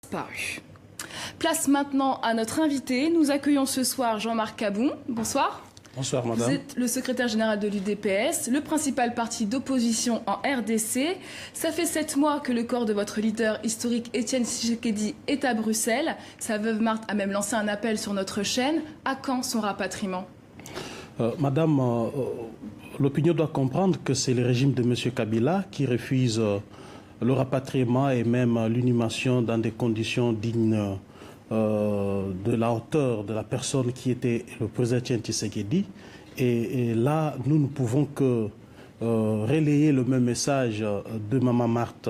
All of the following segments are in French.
disparu. Place maintenant à notre invité. Nous accueillons ce soir Jean-Marc Kaboun. Bonsoir. Bonsoir, madame. Vous êtes le secrétaire général de l'UDPS, le principal parti d'opposition en RDC. Ça fait 7 mois que le corps de votre leader historique, Étienne Tshisekedi, est à Bruxelles. Sa veuve Marthe a même lancé un appel sur notre chaîne. À quand son rapatriement? Madame, l'opinion doit comprendre que c'est le régime de M. Kabila qui refuse le rapatriement et même l'inhumation dans des conditions dignes de la hauteur de la personne qui était le président Étienne Tshisekedi. Et là, nous ne pouvons que relayer le même message de Maman Marthe,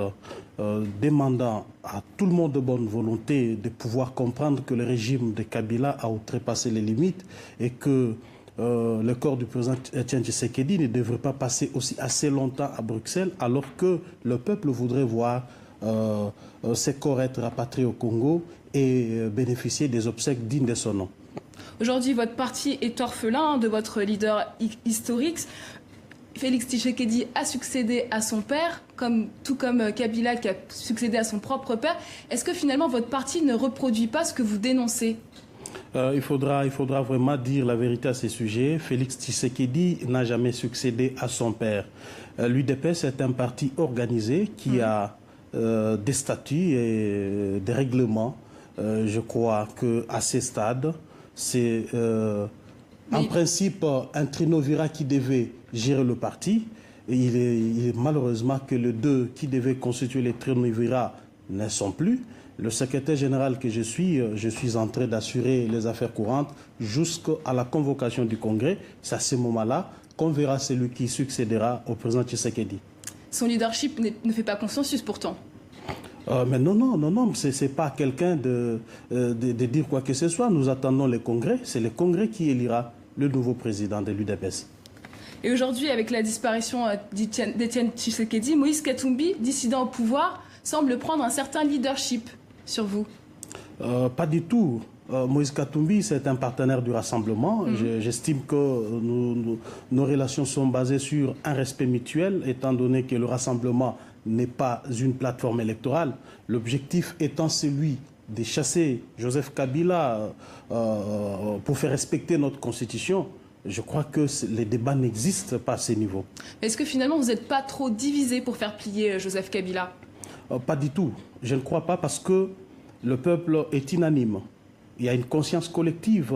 demandant à tout le monde de bonne volonté de pouvoir comprendre que le régime de Kabila a outrepassé les limites et que le corps du président Étienne Tshisekedi ne devrait pas passer aussi assez longtemps à Bruxelles, alors que le peuple voudrait voir ses corps être rapatriés au Congo et bénéficier des obsèques dignes de son nom. Aujourd'hui, votre parti est orphelin de votre leader historique. Félix Tshisekedi a succédé à son père, tout comme Kabila qui a succédé à son propre père. Est-ce que finalement votre parti ne reproduit pas ce que vous dénoncez ? Il faudra vraiment dire la vérité à ces sujets. Félix Tshisekedi n'a jamais succédé à son père. L'UDPS est un parti organisé qui a des statuts et des règlements. Je crois qu'à ces stades, c'est en principe un trinovira qui devait gérer le parti. Et il est malheureusement que les deux qui devaient constituer les trinovira ne sont plus. Le secrétaire général que je suis en train d'assurer les affaires courantes jusqu'à la convocation du Congrès. C'est à ce moment-là qu'on verra celui qui succédera au président Tshisekedi. Son leadership ne fait pas consensus pourtant. Mais non, c'est pas quelqu'un de dire quoi que ce soit. Nous attendons le Congrès. C'est le Congrès qui élira le nouveau président de l'UDPS. Et aujourd'hui, avec la disparition d'Étienne Tshisekedi, Moïse Katumbi, dissident au pouvoir, semble prendre un certain leadership sur vous. Pas du tout. Moïse Katumbi, c'est un partenaire du rassemblement. J'estime que nos relations sont basées sur un respect mutuel, étant donné que le rassemblement n'est pas une plateforme électorale. L'objectif étant celui de chasser Joseph Kabila pour faire respecter notre constitution. Je crois que les débats n'existent pas à ce niveau. Est-ce que finalement vous n'êtes pas trop divisé pour faire plier Joseph Kabila? Pas du tout. Je ne crois pas parce que le peuple est unanime. Il y a une conscience collective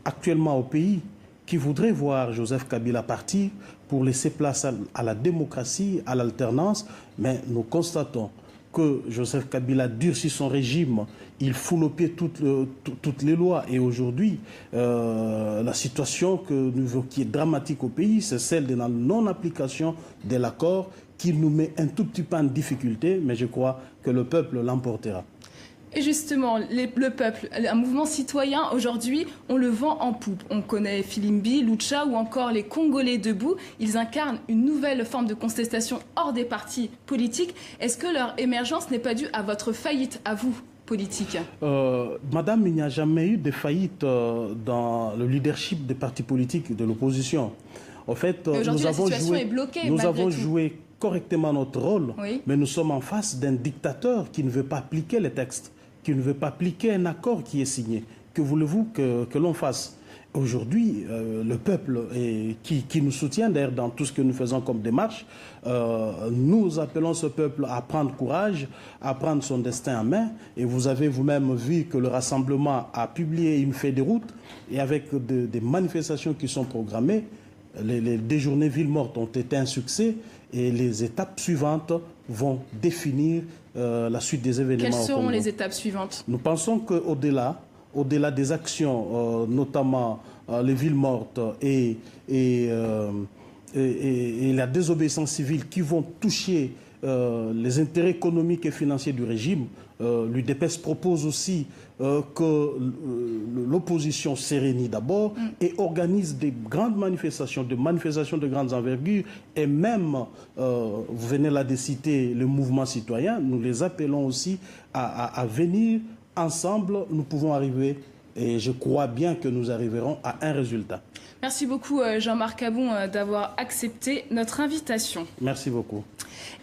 actuellement au pays qui voudrait voir Joseph Kabila partir pour laisser place à la démocratie, à l'alternance. Mais nous constatons que Joseph Kabila durcit son régime, il foule au pied toutes les lois. Et aujourd'hui, la situation qui est dramatique au pays, c'est celle de la non-application de l'accord qui nous met un tout petit peu en difficulté, mais je crois que le peuple l'emportera. Et justement, le peuple, un mouvement citoyen, aujourd'hui, on le vend en poupe. On connaît Filimbi, Lucha ou encore les Congolais debout. Ils incarnent une nouvelle forme de contestation hors des partis politiques. Est-ce que leur émergence n'est pas due à votre faillite, à vous, politique? Madame, il n'y a jamais eu de faillite dans le leadership des partis politiques de l'opposition. En fait, nous avons joué correctement notre rôle, oui. Mais nous sommes en face d'un dictateur qui ne veut pas appliquer les textes, qui ne veut pas appliquer un accord qui est signé. Que voulez-vous que l'on fasse? Aujourd'hui, le peuple qui nous soutient d'ailleurs dans tout ce que nous faisons comme démarche, nous appelons ce peuple à prendre courage, à prendre son destin en main. Et vous avez vous-même vu que le Rassemblement a publié une feuille de route et avec des manifestations qui sont programmées. Les journées villes mortes ont été un succès et les étapes suivantes vont définir la suite des événements. Quelles seront les étapes suivantes? Nous pensons qu'au-delà des actions, notamment les villes mortes et la désobéissance civile qui vont toucher les intérêts économiques et financiers du régime, l'UDPS propose aussi que l'opposition s'érénit d'abord et organise des grandes manifestations, de grandes envergures et même, vous venez là de citer le mouvement citoyen, nous les appelons aussi à venir ensemble, nous pouvons arriver et je crois bien que nous arriverons à un résultat. Merci beaucoup Jean-Marc Kaboun d'avoir accepté notre invitation. Merci beaucoup.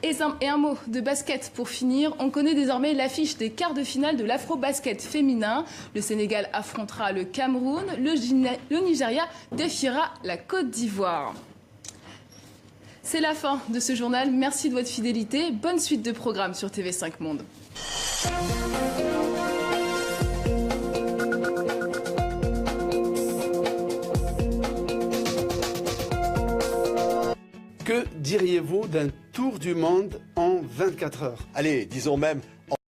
Et un mot de basket pour finir. On connaît désormais l'affiche des quarts de finale de l'Afro-Basket féminin. Le Sénégal affrontera le Cameroun. Le Nigeria défiera la Côte d'Ivoire. C'est la fin de ce journal. Merci de votre fidélité. Bonne suite de programmes sur TV5 Monde. Que diriez-vous d'un tour du monde en 24 heures? Allez, disons même